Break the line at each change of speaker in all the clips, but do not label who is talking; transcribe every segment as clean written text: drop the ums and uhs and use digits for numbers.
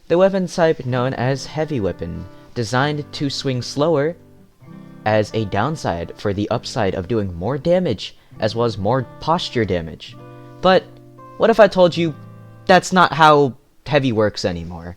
the weapon type known as heavy weapon, designed to swing slower as a downside for the upside of doing more damage, as well as more posture damage. But what if I told you that's not how heavy works anymore?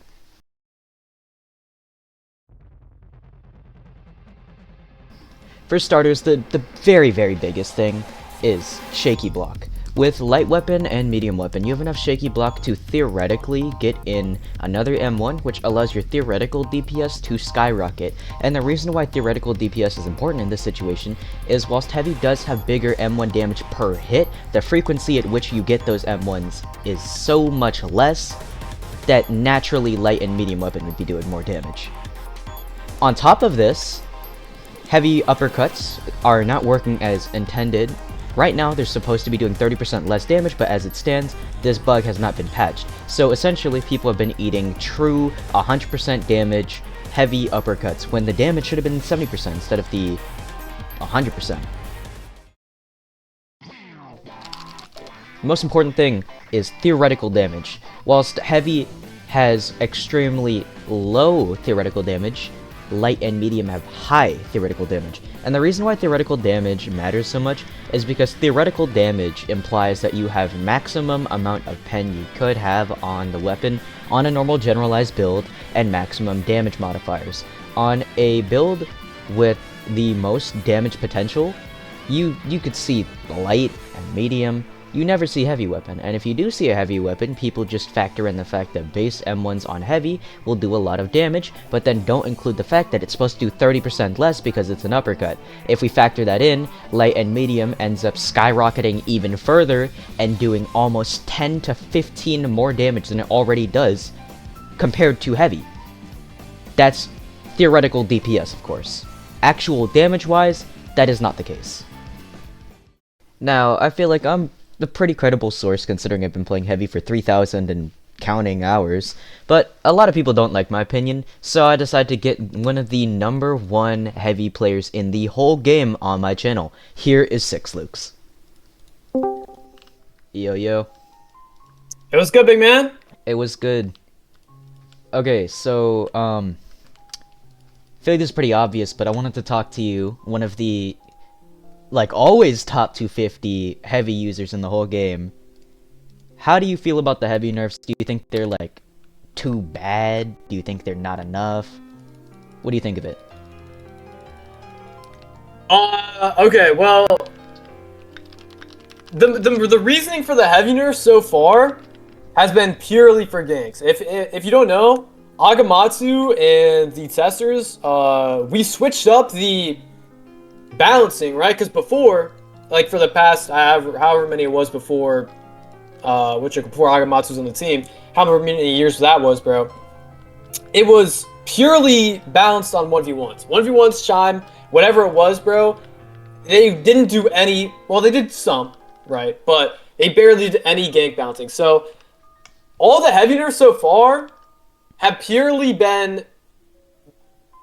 For starters, the very, very biggest thing is shaky block. With light weapon and medium weapon, you have enough shaky block to theoretically get in another M1, which allows your theoretical DPS to skyrocket. And the reason why theoretical DPS is important in this situation is whilst heavy does have bigger M1 damage per hit, the frequency at which you get those M1s is so much less that naturally light and medium weapon would be doing more damage. On top of this, heavy uppercuts are not working as intended. Right now, they're supposed to be doing 30% less damage, but as it stands, this bug has not been patched. So essentially, people have been eating true 100% damage heavy uppercuts, when the damage should have been 70% instead of the 100%. The most important thing is theoretical damage. Whilst heavy has extremely low theoretical damage, light and medium have high theoretical damage. And the reason why theoretical damage matters so much is because theoretical damage implies that you have maximum amount of pen you could have on the weapon on a normal generalized build, and maximum damage modifiers. On a build with the most damage potential, you could see light and medium. You never see heavy weapon, and if you do see a heavy weapon, people just factor in the fact that base M1s on heavy will do a lot of damage, but then don't include the fact that it's supposed to do 30% less because it's an uppercut. If we factor that in, light and medium ends up skyrocketing even further and doing almost 10 to 15 more damage than it already does compared to heavy. That's theoretical DPS, of course. Actual damage-wise, that is not the case. Now, I feel like I'm a pretty credible source considering I've been playing heavy for 3,000 and counting hours, but a lot of people don't like my opinion, so I decided to get one of the #1 heavy players in the whole game on my channel. Here is 6lukes. Yo yo.
It was good, big man.
It was good. Okay, so I feel like this is pretty obvious, but I wanted to talk to you, one of the always top 250 heavy users in the whole game. How do you feel about the heavy nerfs? Do you think they're too bad? Do you think they're not enough? What do you think of it?
Okay, well, the reasoning for the heavy nerfs so far has been purely for ganks. If you don't know, Agamatsu and the testers, we switched up the balancing, right? Because before, for the past however many it was before, before Agamatsu was on the team, however many years that was, bro, it was purely balanced on 1v1s. 1v1s, chime, whatever it was, bro. They didn't do any, well, they did some, right? But they barely did any gank balancing. So all the heavy nerfs so far have purely been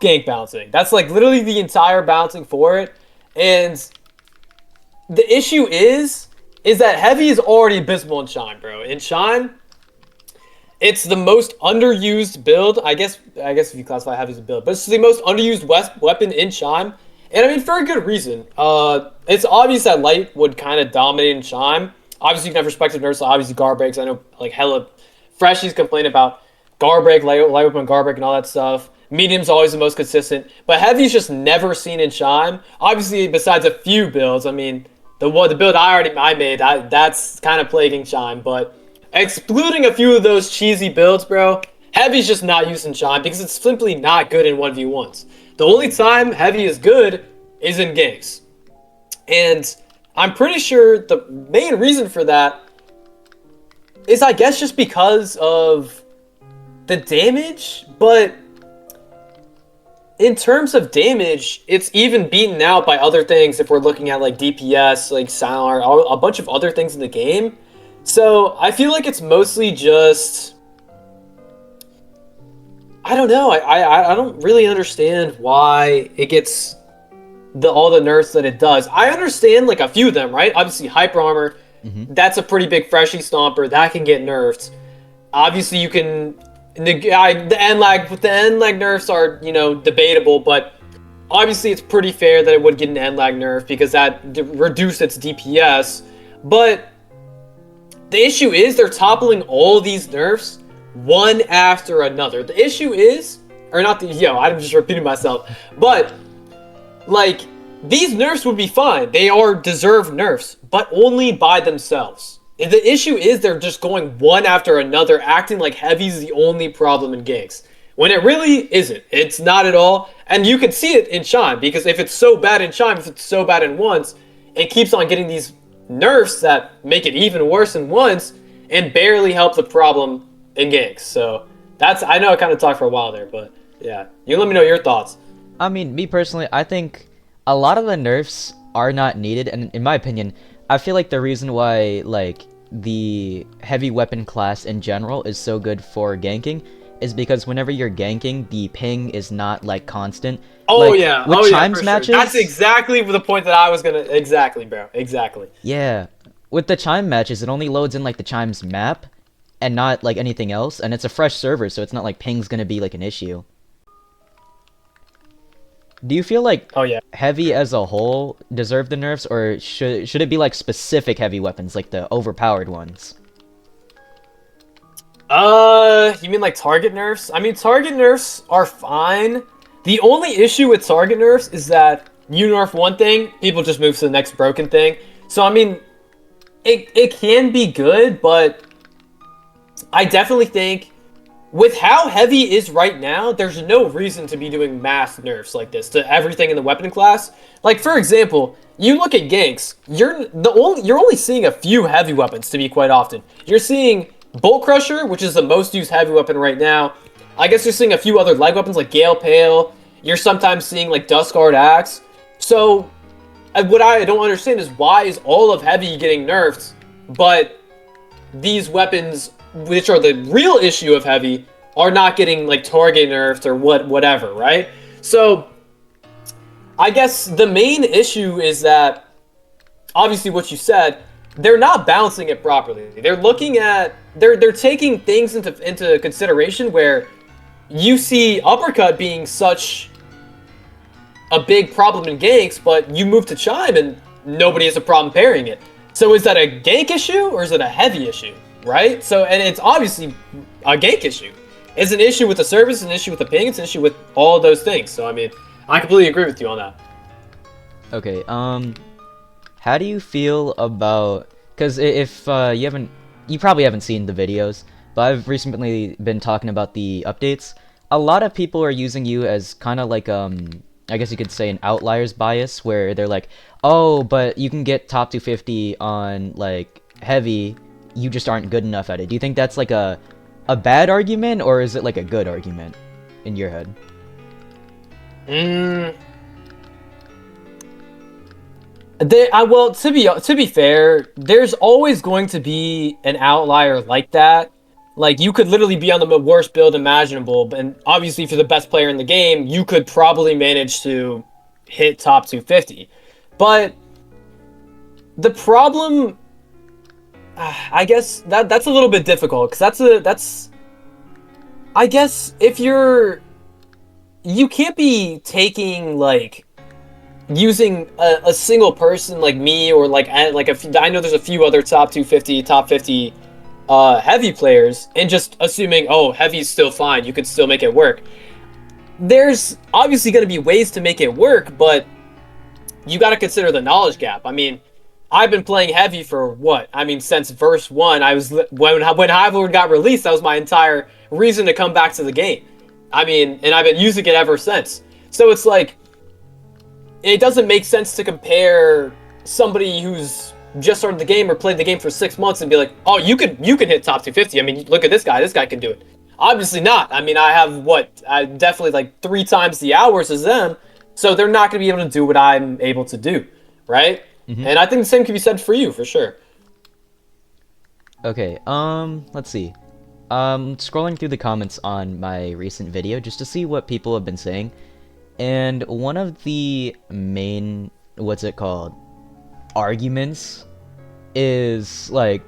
gank balancing. That's literally the entire balancing for it. And the issue is that heavy is already abysmal in chime, bro. In chime, it's the most underused build. I guess if you classify heavy as a build, but it's the most underused weapon in chime. And I mean, for a good reason. It's obvious that light would kind of dominate in chime. Obviously, you can have respective nerfs. Obviously, guard breaks. I know hella freshies complain about guard break, light weapon, guard break, and all that stuff. Medium's always the most consistent, but heavy's just never seen in chime. Obviously, besides a few builds, I mean, the build I made, that's kind of plaguing chime. But excluding a few of those cheesy builds, bro, heavy's just not used in chime because it's simply not good in 1v1s. The only time heavy is good is in ganks, and I'm pretty sure the main reason for that is, I guess, just because of the damage. But in terms of damage, it's even beaten out by other things if we're looking at DPS, Sound, a bunch of other things in the game. So I feel like it's mostly just, I don't know, I don't really understand why it gets all the nerfs that it does. I understand a few of them, right? Obviously hyper armor, that's a pretty big freshie stomper that can get nerfed. Obviously you can, the end lag nerfs are, you know, debatable, but obviously it's pretty fair that it would get an end lag nerf because that reduced its DPS. But the issue is they're toppling all these nerfs one after another. The issue is, or not the, I'm just repeating myself, but like these nerfs would be fine. They are deserved nerfs, but only by themselves. The issue is they're just going one after another, acting like heavy's the only problem in ganks. When it really isn't. It's not at all. And you can see it in Chime, because if it's so bad in Chime, if it's so bad in once, it keeps on getting these nerfs that make it even worse in once and barely help the problem in ganks. So that's, I know I kind of talked for a while there, but yeah. You let me know your thoughts.
I mean, me personally, I think a lot of the nerfs are not needed, and in my opinion, I feel like the reason why, like, the heavy weapon class in general is so good for ganking is because whenever you're ganking, the ping is not, like, constant.
Oh,
like,
yeah.
With Chimes matches...
Sure. That's exactly the point that I was gonna... Exactly, bro. Exactly.
Yeah. With the Chime matches, it only loads in, like, the Chimes map and not, like, anything else. And it's a fresh server, so it's not like ping's gonna be, like, an issue. Do you feel like heavy as a whole deserve the nerfs, or should it be, like, specific heavy weapons, like the overpowered ones?
You mean like target nerfs? I mean, target nerfs are fine. The only issue with target nerfs is that you nerf one thing, people just move to the next broken thing. So, I mean, it can be good, but I definitely think with how heavy is right now, there's no reason to be doing mass nerfs like this to everything in the weapon class. Like, for example, you look at ganks, you're only seeing a few heavy weapons, to be quite often. You're seeing Bolt Crusher, which is the most used heavy weapon right now. I guess you're seeing a few other leg weapons like Gale Pale. You're sometimes seeing like Duskguard Axe. So, what I don't understand is why is all of heavy getting nerfed, but these weapons, which are the real issue of heavy, are not getting like target nerfed or whatever, right? So, I guess the main issue is that, obviously what you said, they're not balancing it properly. They're looking at, they're taking things into consideration where you see Uppercut being such a big problem in ganks, but you move to Chime and nobody has a problem parrying it. So is that a gank issue or is it a heavy issue, right? So, and it's obviously a gank issue. It's an issue with the service, an issue with the ping, it's an issue with all those things. So, I mean, I completely agree with you on that.
Okay, how do you feel about... Because if you probably haven't seen the videos, but I've recently been talking about the updates. A lot of people are using you as kind of like, I guess you could say an outliers bias, where they're like, oh, but you can get top 250 on, like, heavy, you just aren't good enough at it. Do you think that's, like, a bad argument, or is it, like, a good argument in your head?
Well, to be fair, there's always going to be an outlier like that. Like, you could literally be on the worst build imaginable, and obviously if you're the best player in the game, you could probably manage to hit top 250. But the problem, I guess that's a little bit difficult, because I guess if you can't be taking, like, using a single person like me, or like I know there's a few other top 50 heavy players, and just assuming, oh, heavy's still fine, you could still make it work. There's obviously going to be ways to make it work, but you got to consider the knowledge gap. I mean, I've been playing heavy for what? I mean, since verse 1, when High Lord got released, that was my entire reason to come back to the game. I mean, and I've been using it ever since. So it's like, it doesn't make sense to compare somebody who's just started the game or played the game for 6 months and be like, oh, you can hit top 250. I mean, look at this guy can do it. Obviously not. I mean, I have definitely like 3 times the hours as them, so they're not going to be able to do what I'm able to do, right? Mm-hmm. And I think the same can be said for you, for sure.
Okay, let's see. Scrolling through the comments on my recent video just to see what people have been saying. And one of the main, arguments is, like,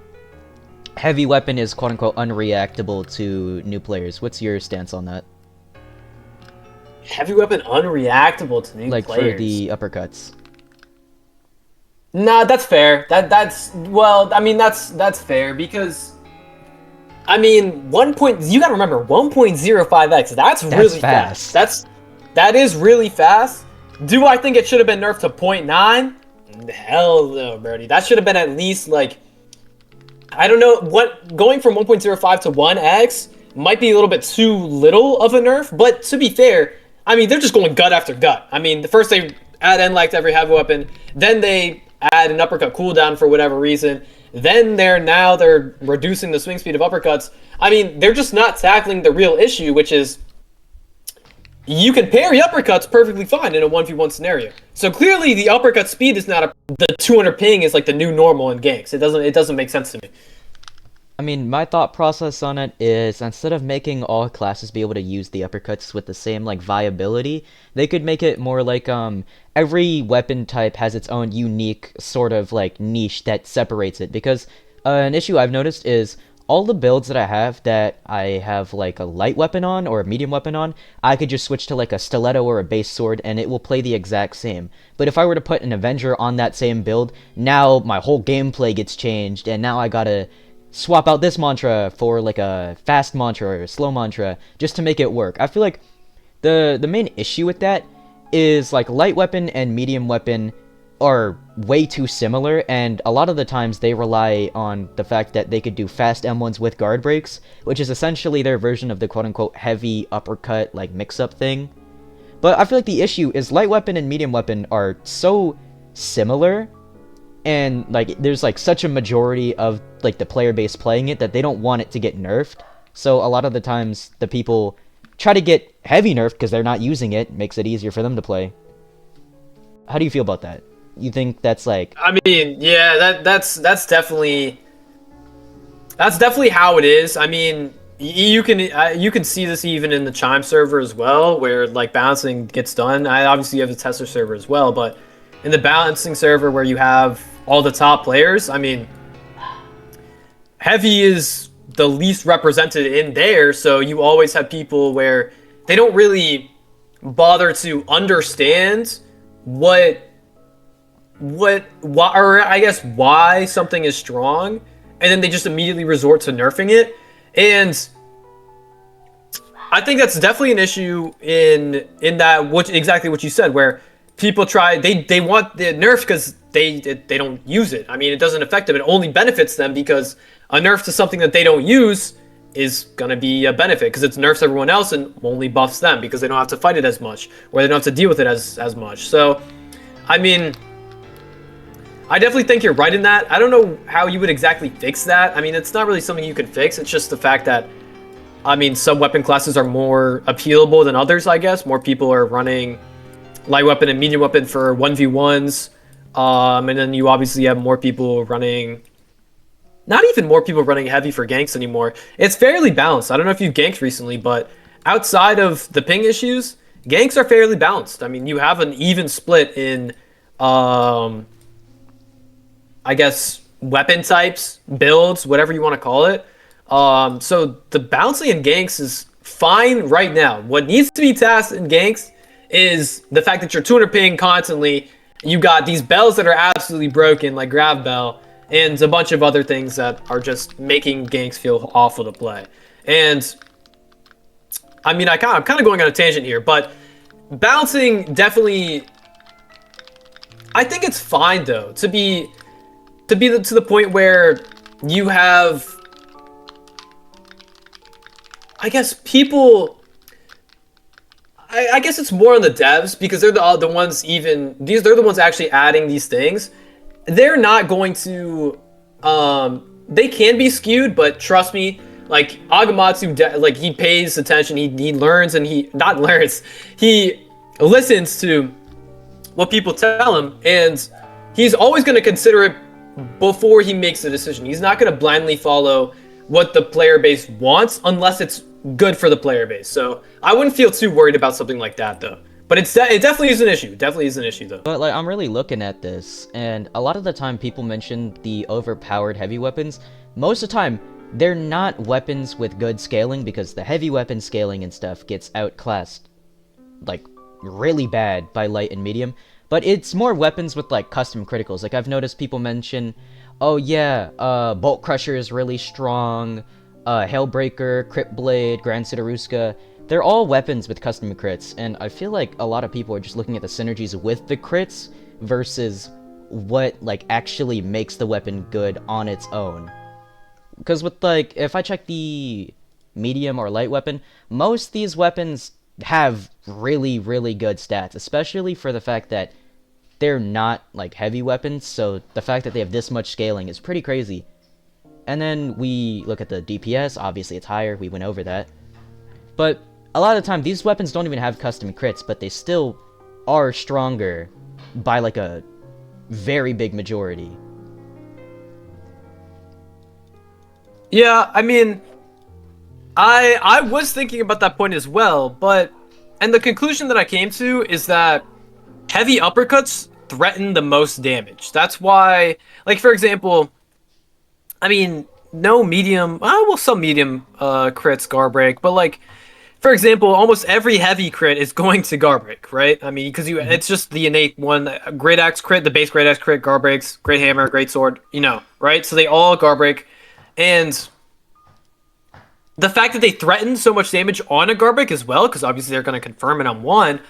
heavy weapon is quote-unquote unreactable to new players. What's your stance on that?
Heavy weapon unreactable to new
Like
players.
for the uppercuts.
Nah, that's fair. That's well, I mean that's fair because I mean you gotta remember 1.05x. That's really fast. That is really fast. Do I think it should have been nerfed to 0.9? Hell no, Birdie. That should have been at least like I don't know what going from 1.05 to 1x might be a little bit too little of a nerf, but to be fair, I mean they're just going gut after gut. I mean, the first they add end like to every heavy weapon, then they add an uppercut cooldown for whatever reason. Then they're reducing the swing speed of uppercuts. I mean, they're just not tackling the real issue, which is you can parry uppercuts perfectly fine in a 1v1 scenario. So clearly the uppercut speed is not the 200 ping is like the new normal in ganks. It doesn't make sense to me.
I mean, my thought process on it is instead of making all classes be able to use the uppercuts with the same like viability, they could make it more like every weapon type has its own unique sort of like niche that separates it. Because an issue I've noticed is all the builds that I have like a light weapon on or a medium weapon on, I could just switch to like a stiletto or a base sword and it will play the exact same. But if I were to put an Avenger on that same build, now my whole gameplay gets changed and now I gotta swap out this mantra for like a fast mantra or a slow mantra just to make it work. I feel like the main issue with that is like light weapon and medium weapon are way too similar, and a lot of the times they rely on the fact that they could do fast M1s with guard breaks, which is essentially their version of the quote-unquote heavy uppercut like mix-up thing. But I feel like the issue is light weapon and medium weapon are so similar, and like there's like such a majority of like the player base playing it that they don't want it to get nerfed. So a lot of the times the people try to get heavy nerfed because they're not using it. Makes it easier for them to play. How do you feel about that? You think that's like
I mean, yeah, that's definitely how it is. I mean, you can see this even in the chime server as well, where like balancing gets done. I obviously have a tester server as well, but in the balancing server where you have all the top players, I mean, heavy is the least represented in there, so you always have people where they don't really bother to understand why something is strong, and then they just immediately resort to nerfing it. And I think that's definitely an issue in that exactly what you said, where people they want the nerf because they don't use it. I mean, it doesn't affect them. It only benefits them because a nerf to something that they don't use is gonna be a benefit because it nerfs everyone else and only buffs them because they don't have to fight it as much, or they don't have to deal with it as much. So, I mean, I definitely think you're right in that. I don't know how you would exactly fix that. I mean, it's not really something you can fix. It's just the fact that, I mean, some weapon classes are more appealable than others, I guess. More people are running light weapon and medium weapon for 1v1s. And then you obviously have more people running... Not even more people running heavy for ganks anymore. It's fairly balanced. I don't know if you've ganked recently, but outside of the ping issues, ganks are fairly balanced. I mean, you have an even split in... I guess weapon types, builds, whatever you want to call it. So the balancing in ganks is fine right now. What needs to be tasked in ganks is the fact that you're 200 ping constantly. You got these bells that are absolutely broken, like Grav Bell, and a bunch of other things that are just making ganks feel awful to play. And I mean, I'm kind of going on a tangent here, but balancing definitely, I think it's fine though to be to the point where you have, I guess people, I guess it's more on the devs because they're the ones they're the ones actually adding these things. They're not going to, they can be skewed, but trust me, like Agamatsu, like he pays attention, he learns, and he listens to what people tell him, and he's always going to consider it before he makes a decision. He's not going to blindly follow what the player base wants unless it's good for the player base. So I wouldn't feel too worried about something like that though. But it definitely is an issue. Definitely is an issue though.
But like I'm really looking at this, and a lot of the time people mention the overpowered heavy weapons. most of the time, they're not weapons with good scaling because the heavy weapon scaling and stuff gets outclassed, like, really bad by light and medium. But it's more weapons with, like, custom criticals. Like, I've noticed people mention, oh yeah, Bolt Crusher is really strong, Hellbreaker, Crypt Blade, Grand Sidaruska. They're all weapons with custom crits, and I feel like a lot of people are just looking at the synergies with the crits versus what, like, actually makes the weapon good on its own. Because with, like, if I check the medium or light weapon, most of these weapons have really, really good stats, especially for the fact that they're not, like, heavy weapons, so the fact that they have this much scaling is pretty crazy. And then we look at the DPS, obviously it's higher, we went over that. But a lot of the time, these weapons don't even have custom crits, but they still are stronger by, like, a very big majority.
Yeah, I mean, I was thinking about that point as well, but and the conclusion that I came to is that heavy uppercuts threaten the most damage. That's why, like, for example, I mean, no medium, well, some medium crits guard break, but, like, for example, almost every heavy crit is going to guard break, right? I mean, because it's just the innate one. Great axe crit, the base great axe crit, guard breaks, great hammer, great sword, you know, right? So they all guard break, and the fact that they threaten so much damage on a guard break as well, because obviously they're going to confirm it on one,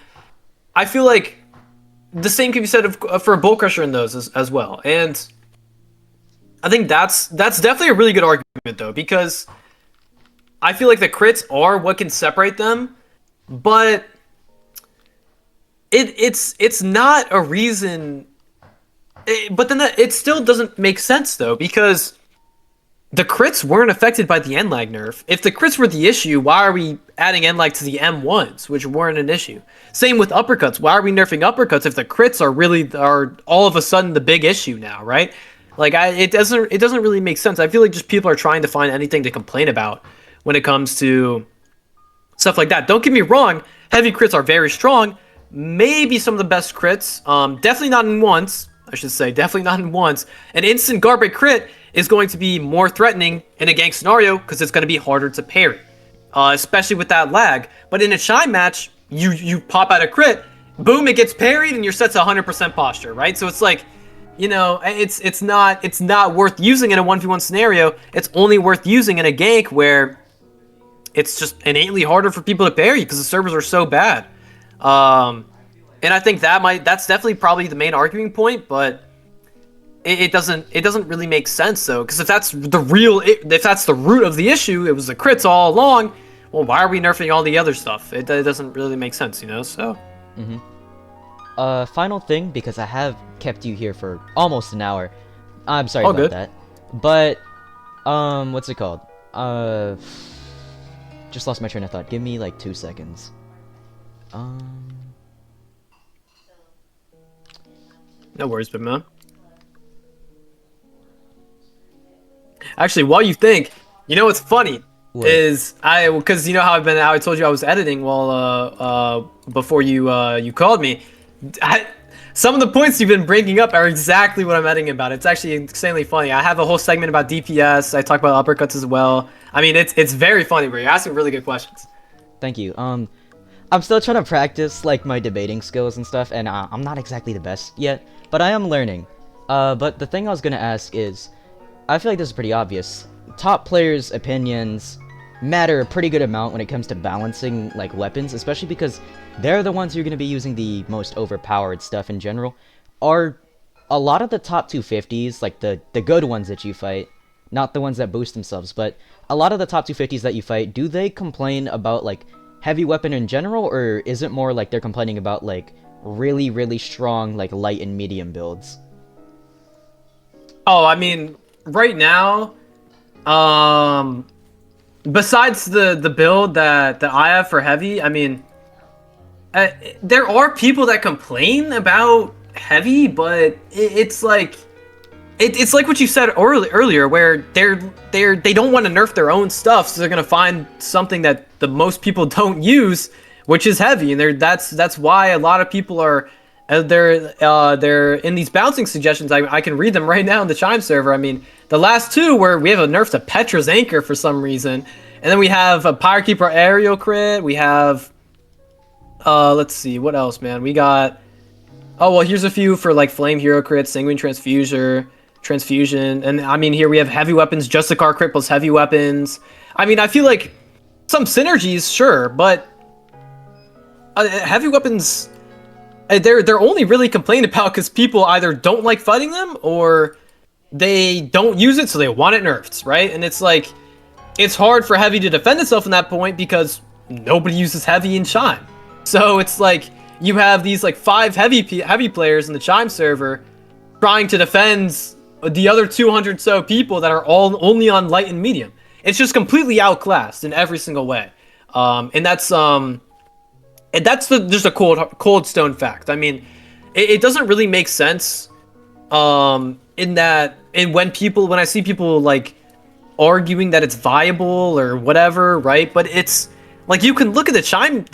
I feel like the same can be said for a Bolt Crusher in those as well. And I think that's definitely a really good argument, though, because I feel like the crits are what can separate them, but it's not a reason. But then it still doesn't make sense, though, because the crits weren't affected by the end lag nerf. If the crits were the issue, why are we adding end lag to the M1s, which weren't an issue? Same with uppercuts. Why are we nerfing uppercuts if the crits are all of a sudden the big issue now, right? Like, it doesn't really make sense. I feel like just people are trying to find anything to complain about when it comes to stuff like that. Don't get me wrong, heavy crits are very strong. Maybe some of the best crits. Definitely not in once, I should say. Definitely not in once. An instant guard break crit is going to be more threatening in a gank scenario because it's going to be harder to parry, especially with that lag. But in a chime match, you pop out a crit, boom, it gets parried, and your set's 100% posture, right? So it's like, you know, it's not worth using in a 1v1 scenario. It's only worth using in a gank where it's just innately harder for people to parry because the servers are so bad. And I think that's definitely probably the main arguing point, but it doesn't really make sense, though, because if that's the root of the issue, it was the crits all along. Well, why are we nerfing all the other stuff? It doesn't really make sense, you know. So.
Final thing, because I have kept you here for almost an hour. I'm sorry
all
about
good.
that. But what's it called? Just lost my train of thought. Give me like 2 seconds.
No worries, big man. Actually, while you think, you know what's funny is because you know how I told you I was editing while before you called me. Some of the points you've been bringing up are exactly what I'm editing about. It's actually insanely funny. I have a whole segment about DPS. I talk about uppercuts as well. I mean, it's very funny, bro. You're asking really good questions.
Thank you. I'm still trying to practice, like, my debating skills and stuff, and I'm not exactly the best yet, but I am learning. But the thing I was gonna ask is, I feel like this is pretty obvious. Top players' opinions matter a pretty good amount when it comes to balancing, like, weapons, especially because they're the ones who are going to be using the most overpowered stuff in general. Are a lot of the top 250s, like the good ones that you fight, not the ones that boost themselves, but a lot of the top 250s that you fight, do they complain about, like, heavy weapon in general, or is it more like they're complaining about, like, really, really strong, like, light and medium builds?
Oh, I mean, right now, besides the build that I have for heavy, I mean, there are people that complain about heavy, but it's like what you said earlier, where they don't want to nerf their own stuff, so they're gonna find something that the most people don't use, which is heavy, and that's why a lot of people are they're in these bouncing suggestions. I can read them right now in the Chime server. I mean, The last two where we have a nerf to Petra's Anchor for some reason, and then we have a Pyrokeeper aerial crit. We have, let's see, what else, man? We got, oh well, here's a few for like Flame Hero crit, Sanguine Transfusion, and I mean here we have heavy weapons, Justicar crit plus heavy weapons. I mean, I feel like some synergies, sure, but heavy weapons, they're only really complained about because people either don't like fighting them or they don't use it, so they want it nerfed, right? And it's like, it's hard for heavy to defend itself in that point because nobody uses heavy in chime. So it's like you have these like 5 heavy players in the chime server trying to defend the other 200 so people that are all only on light and medium. It's just completely outclassed in every single way, and that's just a cold stone fact. I mean, it doesn't really make sense when I see people like arguing that it's viable or whatever, right? But it's like, you can look at the chime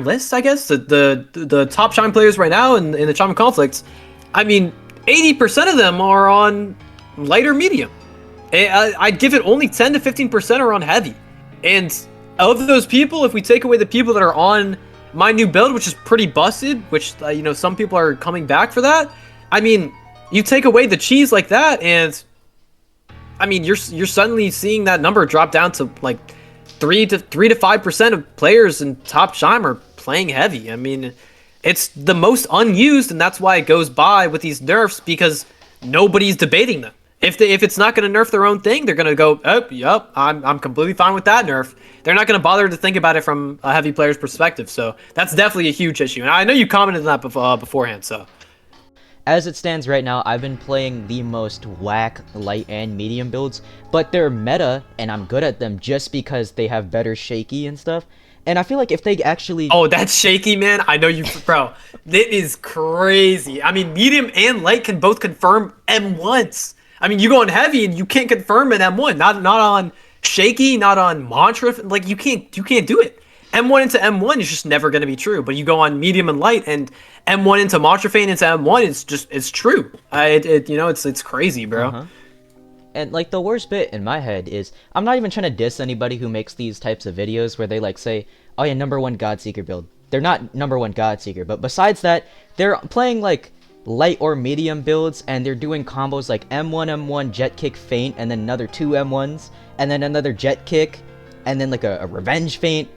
list, I guess, the top chime players right now in the chime conflicts. I mean, 80% of them are on light or medium. I'd give it only 10 to 15% are on heavy. And of those people, if we take away the people that are on my new build, which is pretty busted, which you know, some people are coming back for that. I mean, you take away the cheese like that, and I mean, you're suddenly seeing that number drop down to like 3 to 5% of players in top chime are playing heavy. I mean, it's the most unused, and that's why it goes by with these nerfs, because nobody's debating them. If it's not going to nerf their own thing, they're going to go, oh, yep, I'm completely fine with that nerf. They're not going to bother to think about it from a heavy player's perspective. So that's definitely a huge issue. And I know you commented on that beforehand, so.
As it stands right now, I've been playing the most whack light and medium builds, but they're meta, and I'm good at them just because they have better shaky and stuff. And I feel like if they actually...
Oh, that's shaky, man. I know you... Bro, it is crazy. I mean, medium and light can both confirm M1s. I mean, you go on heavy and you can't confirm an M1. Not on shaky, not on mantra. Like, you can't do it. M1 into M1 is just never going to be true. But you go on medium and light, and M1 into mantra feint into M1, it's true. It's crazy, bro.
Uh-huh. And like, the worst bit in my head is, I'm not even trying to diss anybody who makes these types of videos where they like say, oh yeah, #1 Godseeker build. They're not #1 Godseeker, but besides that, they're playing like light or medium builds, and they're doing combos like M1 jet kick feint, and then another 2 M1s, and then another jet kick, and then like a revenge feint.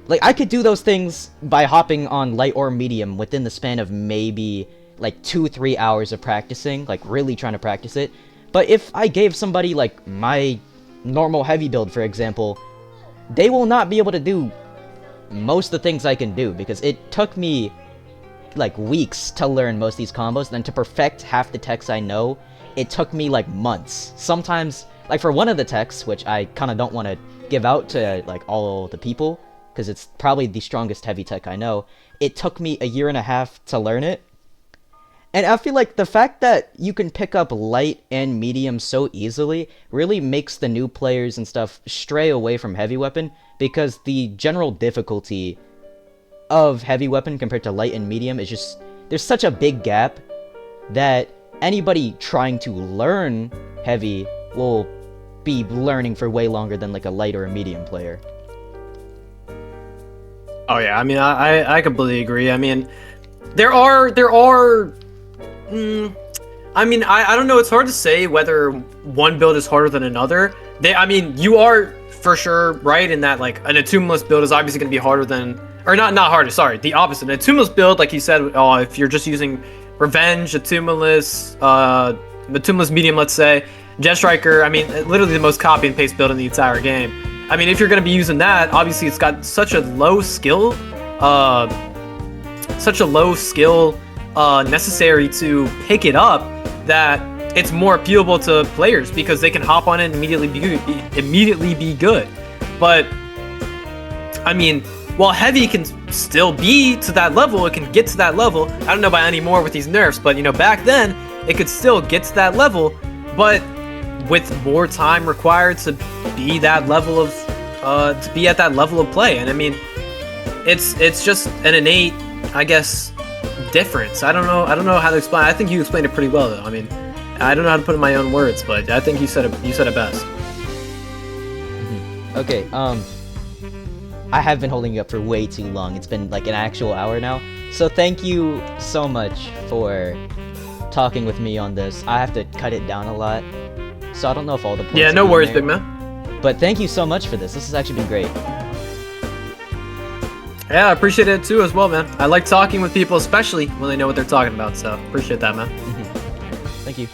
Like, I could do those things by hopping on light or medium within the span of maybe like 2-3 hours of practicing, like really trying to practice it. But if I gave somebody like my normal heavy build, for example, they will not be able to do most of the things I can do, because it took me like weeks to learn most of these combos, and then to perfect half the techs I know, it took me like months. Sometimes, like for one of the techs, which I kind of don't want to give out to like all the people, because it's probably the strongest heavy tech I know, it took me 1.5 years to learn it. And I feel like the fact that you can pick up light and medium so easily really makes the new players and stuff stray away from heavy weapon, because the general difficulty of heavy weapon compared to light and medium is just, there's such a big gap that anybody trying to learn heavy will be learning for way longer than like a light or a medium player.
Oh yeah, I mean, I completely agree. I mean, there are I mean, I don't know, it's hard to say whether one build is harder than another. I mean, you are for sure right in that, like, an Attumeless build is obviously going to be harder than, or not harder, sorry, the opposite. An Attumeless build, like you said, if you're just using Revenge, Attumeless medium, let's say, Jet Striker, I mean, literally the most copy and paste build in the entire game. I mean, if you're going to be using that, obviously it's got such a low skill, necessary to pick it up, that it's more appealable to players because they can hop on it and immediately be good. But I mean, while heavy can still be to that level, it can get to that level. I don't know about anymore with these nerfs, but you know, back then it could still get to that level, but with more time required to be that level of to be at that level of play. And I mean, it's just an innate, I guess, difference. I don't know how to explain. I think you explained it pretty well, though. I mean, I don't know how to put it in my own words, but I think you said it best.
Okay, I have been holding you up for way too long. It's been like an actual hour now. So thank you so much for talking with me on this. I have to cut it down a lot, so I don't know if all the points.
Yeah, no worries, big man.
But thank you so much for this. This has actually been great.
Yeah, I appreciate it too as well, man. I like talking with people, especially when they know what they're talking about. So appreciate that, man.
Thank you,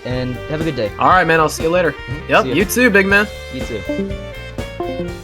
and have a good day.
All right, man. I'll see you later. Yep,
See ya.
you too, big man.
You too.